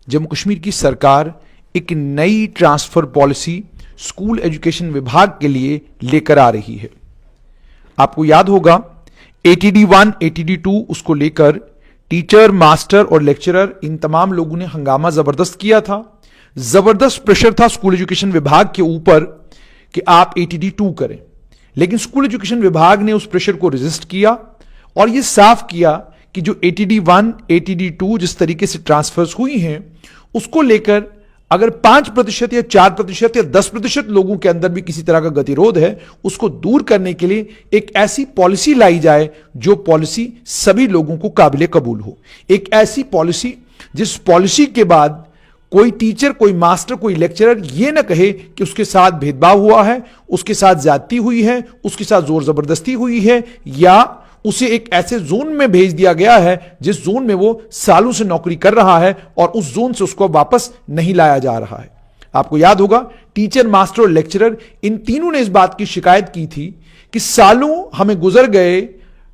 जम्मू कश्मीर की सरकार एक नई ट्रांसफर पॉलिसी स्कूल एजुकेशन विभाग के लिए लेकर आ रही है। आपको याद होगा ATD 1, ATD 2 उसको लेकर टीचर, मास्टर और लेक्चरर इन तमाम लोगों ने हंगामा जबरदस्त किया था। जबरदस्त प्रेशर था स्कूल एजुकेशन विभाग के ऊपर कि आप ATD 2 करें, लेकिन स्कूल एजुकेशन विभाग ने उस प्रेशर को रेजिस्ट किया और यह साफ किया कि जो ATD 1, ATD 2 जिस तरीके से ट्रांसफर्स हुई हैं उसको लेकर अगर 5% या 4% या 10% लोगों के अंदर भी किसी तरह का गतिरोध है, उसको दूर करने के लिए एक ऐसी पॉलिसी लाई जाए जो पॉलिसी सभी लोगों को काबिले कबूल हो। एक ऐसी पॉलिसी जिस पॉलिसी के बाद कोई टीचर, कोई मास्टर, कोई लेक्चरर ये ना कहे कि उसके साथ भेदभाव हुआ है, उसके साथ ज्यादती हुई है, उसके साथ जोर जबरदस्ती हुई है, या उसे एक ऐसे जोन में भेज दिया गया है जिस जोन में वो सालों से नौकरी कर रहा है और उस जोन से उसको वापस नहीं लाया जा रहा है। आपको याद होगा टीचर, मास्टर और लेक्चरर इन तीनों ने इस बात की शिकायत की थी कि सालों हमें गुजर गए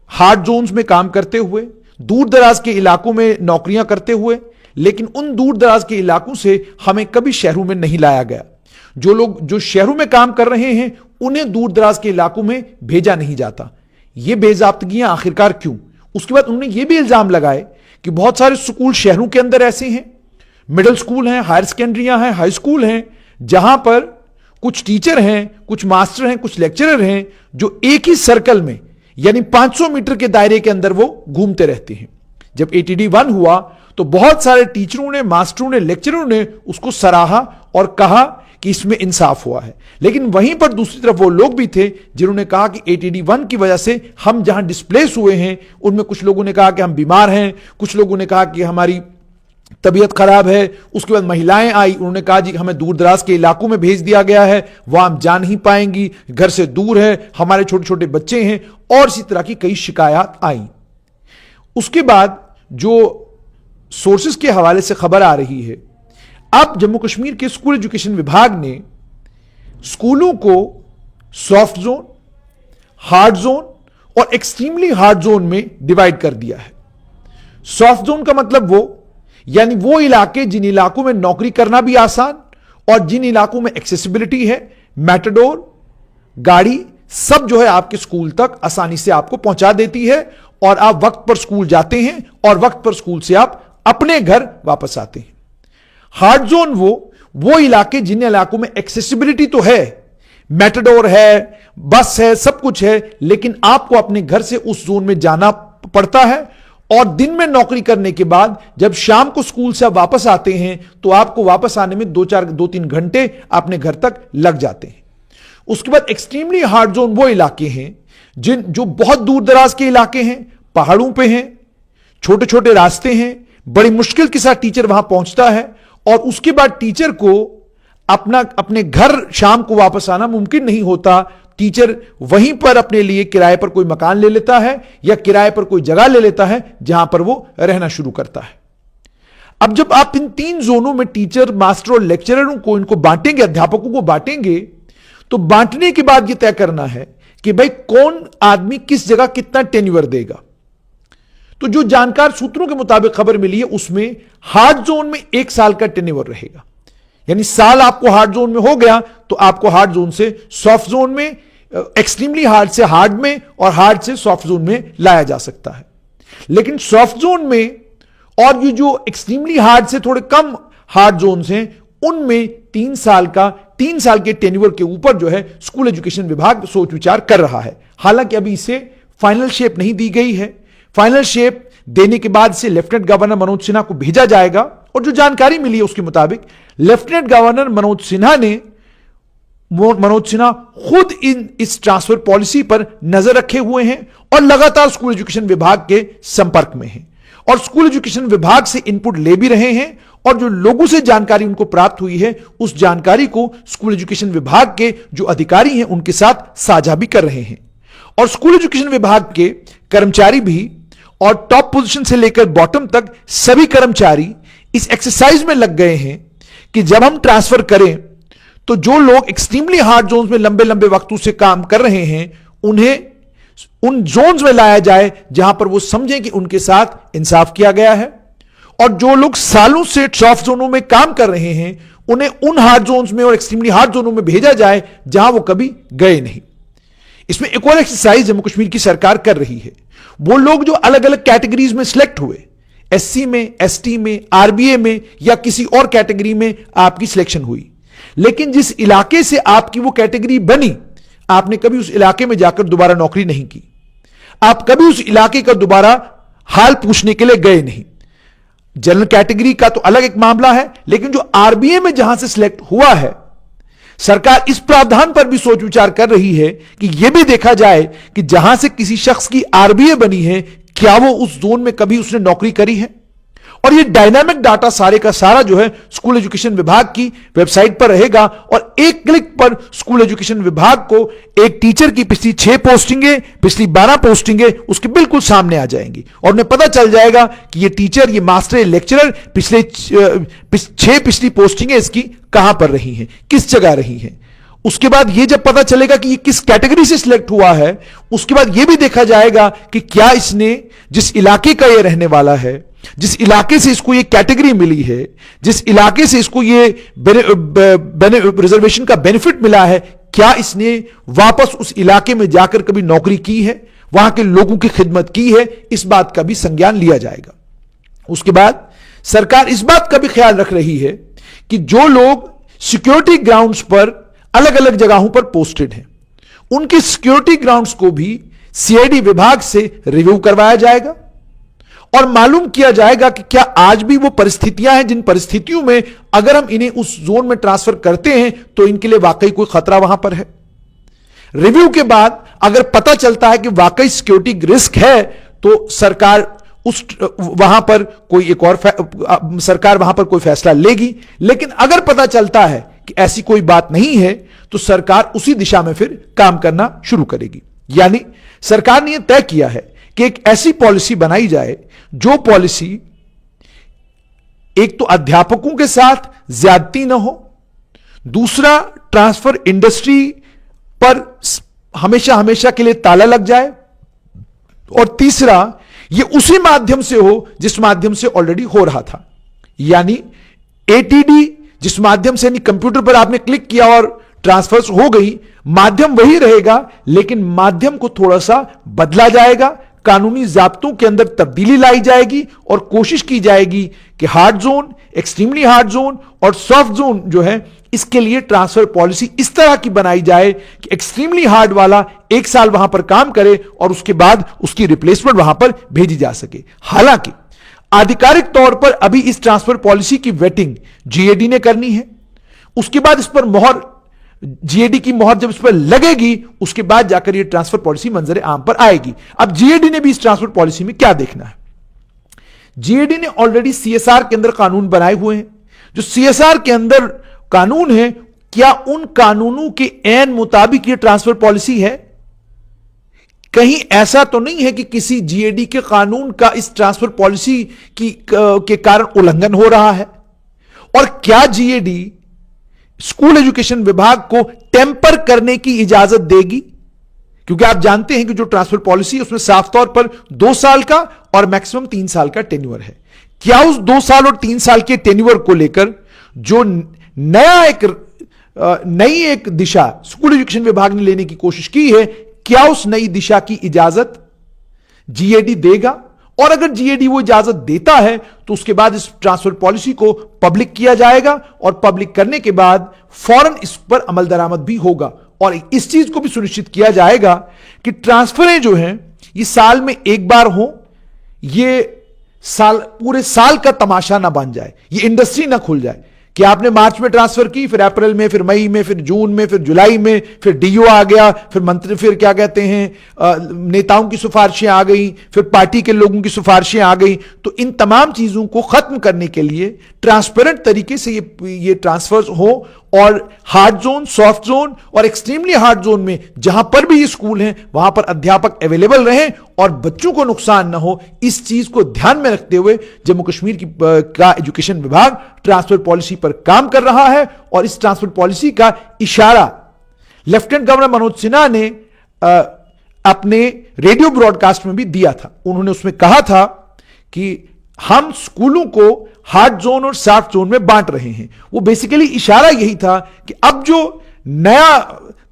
हार्ड जोन्स में काम करते हुए, दूर दराज के इलाकों में नौकरियां करते हुए, लेकिन उन दूर दराज के इलाकों से हमें कभी शहरों में नहीं लाया गया। जो लोग जो शहरों में काम कर रहे हैं उन्हें दूर दराज के इलाकों में भेजा नहीं जाता। ये बेजाब्तगियां आखिरकार क्यों? उसके बाद उन्होंने ये भी इल्जाम लगाए कि बहुत सारे स्कूल शहरों के अंदर ऐसे हैं, मिडिल स्कूल हैं, हायर सेकेंडरियां हैं, हाई स्कूल हैं, जहां पर कुछ टीचर हैं, कुछ मास्टर हैं, कुछ लेक्चरर हैं जो एक ही सर्कल में यानी 500 मीटर के दायरे के अंदर वो घूमते रहते हैं। जब ATD 1 हुआ तो बहुत सारे टीचरों ने, मास्टरों ने, लेक्चरों ने उसको सराहा और कहा कि इसमें इंसाफ हुआ है। लेकिन वहीं पर दूसरी तरफ वो लोग भी थे जिन्होंने कहा कि ATD 1 की वजह से हम जहां डिस्प्लेस हुए हैं उनमें कुछ लोगों ने कहा कि हम बीमार हैं, कुछ लोगों ने कहा कि हमारी तबीयत खराब है। उसके बाद महिलाएं आई, उन्होंने कहा जी हमें दूर दराज के इलाकों में भेज दिया गया है, वहां हम जा नहीं पाएंगी, घर से दूर है, हमारे छोटे छोटे बच्चे हैं, और इसी तरह की कई शिकायत आई। उसके बाद जो सोर्सेस के हवाले से खबर आ रही है, अब जम्मू कश्मीर के स्कूल एजुकेशन विभाग ने स्कूलों को सॉफ्ट जोन, हार्ड जोन और एक्सट्रीमली हार्ड जोन में डिवाइड कर दिया है। सॉफ्ट जोन का मतलब यानी वो इलाके जिन इलाकों में नौकरी करना भी आसान और जिन इलाकों में एक्सेसिबिलिटी है, मेटाडोर गाड़ी सब जो है आपके स्कूल तक आसानी से आपको पहुंचा देती है और आप वक्त पर स्कूल जाते हैं और वक्त पर स्कूल से आप अपने घर वापस आते हैं। हार्ड जोन वो इलाके जिन इलाकों में एक्सेसिबिलिटी तो है, मेटाडोर है, बस है, सब कुछ है, लेकिन आपको अपने घर से उस जोन में जाना पड़ता है और दिन में नौकरी करने के बाद जब शाम को स्कूल से आप वापस आते हैं तो आपको वापस आने में 2-3 घंटे अपने घर तक लग जाते हैं। उसके बाद एक्सट्रीमली हार्ड जोन वो इलाके हैं जो बहुत दूर दराज के इलाके हैं, पहाड़ों पे हैं, छोटे छोटे रास्ते हैं, बड़ी मुश्किल के साथ टीचर वहां पहुंचता है और उसके बाद टीचर को अपने घर शाम को वापस आना मुमकिन नहीं होता। टीचर वहीं पर अपने लिए किराए पर कोई मकान ले लेता है या किराए पर कोई जगह ले लेता है जहां पर वो रहना शुरू करता है। अब जब आप इन 3 जोनों में टीचर, मास्टर और लेक्चररों को इनको बांटेंगे, अध्यापकों को बांटेंगे, तो बांटने के बाद यह तय करना है कि भाई कौन आदमी किस जगह कितना टेन्योर देगा। तो जो जानकार सूत्रों के मुताबिक खबर मिली है उसमें हार्ड जोन में 1 साल का टेन्योर रहेगा, यानी साल आपको हार्ड जोन में हो गया तो आपको हार्ड जोन से सॉफ्ट जोन में, एक्सट्रीमली हार्ड से हार्ड में और हार्ड से सॉफ्ट जोन में लाया जा सकता है। लेकिन सॉफ्ट जोन में और ये जो एक्सट्रीमली हार्ड से थोड़े कम हार्ड जोन हैं उनमें 3 साल के टेन्योर के ऊपर जो है स्कूल एजुकेशन विभाग सोच विचार कर रहा है। हालांकि अभी इसे फाइनल शेप नहीं दी गई है। फाइनल शेप देने के बाद इसे लेफ्टिनेंट गवर्नर मनोज सिन्हा को भेजा जाएगा और जो जानकारी मिली है उसके मुताबिक लेफ्टिनेंट गवर्नर मनोज सिन्हा खुद इस ट्रांसफर पॉलिसी पर नजर रखे हुए हैं और लगातार स्कूल एजुकेशन विभाग के संपर्क में हैं और स्कूल एजुकेशन विभाग से इनपुट ले भी रहे हैं और जो लोगों से जानकारी उनको प्राप्त हुई है उस जानकारी को स्कूल एजुकेशन विभाग के जो अधिकारी हैं उनके साथ साझा भी कर रहे हैं। और स्कूल एजुकेशन विभाग के कर्मचारी भी और टॉप पोजीशन से लेकर बॉटम तक सभी कर्मचारी इस एक्सरसाइज में लग गए हैं कि जब हम ट्रांसफर करें तो जो लोग एक्सट्रीमली हार्ड जोन्स में लंबे लंबे वक्तों से काम कर रहे हैं उन्हें उन जोन्स में लाया जाए जहां पर वो समझें कि उनके साथ इंसाफ किया गया है और जो लोग सालों से सॉफ्ट जोनों में काम कर रहे हैं उन्हें उन हार्ड जोन्स में और एक्सट्रीमली हार्ड जोनों में भेजा जाए जहां वो कभी गए नहीं। इसमें एक और एक्सरसाइज जम्मू कश्मीर की सरकार कर रही है। वो लोग जो अलग अलग कैटेगरीज में सिलेक्ट हुए, एससी में, एसटी में, आरबीए में या किसी और कैटेगरी में आपकी सिलेक्शन हुई, लेकिन जिस इलाके से आपकी वो कैटेगरी बनी आपने कभी उस इलाके में जाकर दोबारा नौकरी नहीं की, आप कभी उस इलाके का दोबारा हाल पूछने के लिए गए नहीं। जनरल कैटेगरी का तो अलग एक मामला है, लेकिन जो आरबीए में जहां से सिलेक्ट हुआ है, सरकार इस प्रावधान पर भी सोच विचार कर रही है कि यह भी देखा जाए कि जहां से किसी शख्स की आरबीए बनी है क्या वो उस जोन में कभी उसने नौकरी करी है। और ये डायनामिक डाटा सारे का सारा जो है स्कूल एजुकेशन विभाग की वेबसाइट पर रहेगा और एक क्लिक पर स्कूल एजुकेशन विभाग को एक टीचर की पिछली 6 पोस्टिंगें, पिछली 12 पोस्टिंगें उसके बिल्कुल सामने आ जाएंगी और उन्हें पता चल जाएगा कि ये टीचर, ये मास्टर, लेक्चरर पिछले 6 पिछली पोस्टिंगें इसकी कहां पर रही हैं, किस जगह रही हैं। उसके बाद यह जब पता चलेगा कि ये किस कैटेगरी से सिलेक्ट हुआ है, उसके बाद यह भी देखा जाएगा कि क्या इसने, जिस इलाके का यह रहने वाला है, जिस इलाके से इसको ये कैटेगरी मिली है, जिस इलाके से इसको ये रिजर्वेशन का बेनिफिट मिला है, क्या इसने वापस उस इलाके में जाकर कभी नौकरी की है, वहां के लोगों की खिदमत की है, इस बात का भी संज्ञान लिया जाएगा। उसके बाद सरकार इस बात का भी ख्याल रख रही है कि जो लोग सिक्योरिटी ग्राउंड्स पर अलग अलग जगहों पर पोस्टेड हैं, उनके सिक्योरिटी ग्राउंड्स को भी सीआईडी विभाग से रिव्यू करवाया जाएगा और मालूम किया जाएगा कि क्या आज भी वो परिस्थितियां हैं जिन परिस्थितियों में अगर हम इन्हें उस जोन में ट्रांसफर करते हैं तो इनके लिए वाकई कोई खतरा वहां पर है। रिव्यू के बाद अगर पता चलता है कि वाकई सिक्योरिटी रिस्क है तो सरकार वहां पर कोई फैसला लेगी, लेकिन अगर पता चलता है कि ऐसी कोई बात नहीं है तो सरकार उसी दिशा में फिर काम करना शुरू करेगी। यानी सरकार ने यह तय किया है कि एक ऐसी पॉलिसी बनाई जाए जो पॉलिसी एक तो अध्यापकों के साथ ज्यादती ना हो, दूसरा ट्रांसफर इंडस्ट्री पर हमेशा हमेशा के लिए ताला लग जाए, और तीसरा यह उसी माध्यम से हो जिस माध्यम से ऑलरेडी हो रहा था। यानी एटीडी जिस माध्यम से कंप्यूटर पर आपने क्लिक किया और ट्रांसफर हो गई, माध्यम वही रहेगा लेकिन माध्यम को थोड़ा सा बदला जाएगा, कानूनी जाब्तों के अंदर तब्दीली लाई जाएगी और कोशिश की जाएगी कि hard zone, extremely hard zone और सॉफ्ट जोन जो है इसके लिए ट्रांसफर पॉलिसी इस तरह की बनाई जाए कि एक्सट्रीमली हार्ड वाला 1 साल वहां पर काम करे और उसके बाद उसकी रिप्लेसमेंट वहां पर भेजी जा सके। हालांकि आधिकारिक तौर पर अभी इस ट्रांसफर पॉलिसी की वेटिंग जीएडी ने करनी है, उसके बाद इस पर मोहर, जीएडी की मोहर जब इस पर लगेगी उसके बाद जाकर यह ट्रांसफर पॉलिसी मंजर आम पर आएगी। अब जीएडी ने भी इस ट्रांसफर पॉलिसी में क्या देखना है? जीएडी ने ऑलरेडी सीएसआर के अंदर कानून बनाए हुए हैं। जो सीएसआर के अंदर कानून है, क्या उन कानूनों के ऐन मुताबिक यह ट्रांसफर पॉलिसी है? कहीं ऐसा तो नहीं है कि किसी जीएडी के कानून का इस ट्रांसफर पॉलिसी के कारण उल्लंघन हो रहा है? और क्या जीएडी स्कूल एजुकेशन विभाग को टेम्पर करने की इजाजत देगी? क्योंकि आप जानते हैं कि जो ट्रांसफर पॉलिसी है उसमें साफ तौर पर 2 साल का और मैक्सिमम 3 साल का टेन्योर है। क्या उस 2 साल और 3 साल के टेन्योर को लेकर जो नई एक दिशा स्कूल एजुकेशन विभाग ने लेने की कोशिश की है, क्या उस नई दिशा की इजाजत जीएडी देगा? और अगर जीएडी वो इजाजत देता है तो उसके बाद इस ट्रांसफर पॉलिसी को पब्लिक किया जाएगा और पब्लिक करने के बाद फौरन इस पर अमल दरामद भी होगा। और इस चीज को भी सुनिश्चित किया जाएगा कि ट्रांसफरें जो हैं ये साल में एक बार हो, ये पूरे साल का तमाशा ना बन जाए, ये इंडस्ट्री ना खुल जाए कि आपने मार्च में ट्रांसफर की, फिर अप्रैल में, फिर मई में, फिर जून में, फिर जुलाई में, फिर डीओ आ गया, फिर मंत्री, फिर क्या कहते हैं नेताओं की सिफारिशें आ गई, फिर पार्टी के लोगों की सिफारिशें आ गई। तो इन तमाम चीजों को खत्म करने के लिए ट्रांसपेरेंट तरीके से ये ट्रांसफर हो और हार्ड जोन, सॉफ्ट जोन और एक्सट्रीमली हार्ड जोन में जहां पर भी ये स्कूल हैं वहां पर अध्यापक अवेलेबल रहें और बच्चों को नुकसान ना हो। इस चीज को ध्यान में रखते हुए जम्मू कश्मीर का एजुकेशन विभाग ट्रांसफर पॉलिसी पर काम कर रहा है और इस ट्रांसफर पॉलिसी का इशारा लेफ्टिनेंट गवर्नर मनोज सिन्हा ने अपने रेडियो ब्रॉडकास्ट में भी दिया था। उन्होंने उसमें कहा था कि हम स्कूलों को हार्ड जोन और सॉफ्ट जोन में बांट रहे हैं। वो बेसिकली इशारा यही था कि अब जो नया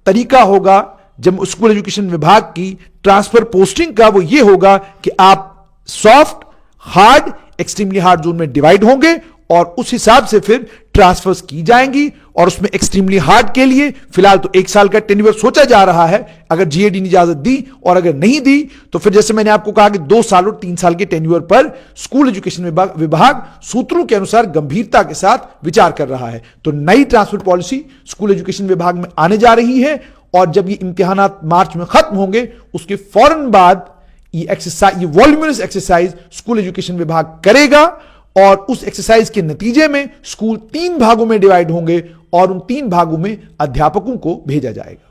तरीका होगा जब स्कूल एजुकेशन विभाग की ट्रांसफर पोस्टिंग का, वो ये होगा कि आप soft, hard, extremely hard zone में डिवाइड होंगे और उस हिसाब से फिर ट्रांसफर्स की जाएंगी। और उसमें एक्सट्रीमली हार्ड के लिए फिलहाल तो 1 साल का टेन्योर सोचा जा रहा है, अगर जीएडी ने इजाजत दी, और अगर नहीं दी तो फिर जैसे मैंने आपको कहा कि 2 साल और 3 साल के टेन्योर पर स्कूल एजुकेशन विभाग सूत्रों के अनुसार गंभीरता के साथ विचार कर रहा है। तो नई ट्रांसफर पॉलिसी स्कूल एजुकेशन विभाग में आने जा रही है और जब ये इम्तिहानात मार्च में खत्म होंगे उसके फौरन बाद ये वॉल्यूमिनस एक्सरसाइज स्कूल एजुकेशन विभाग करेगा और उस एक्सरसाइज के नतीजे में स्कूल 3 भागों में डिवाइड होंगे और उन 3 भागों में अध्यापकों को भेजा जाएगा।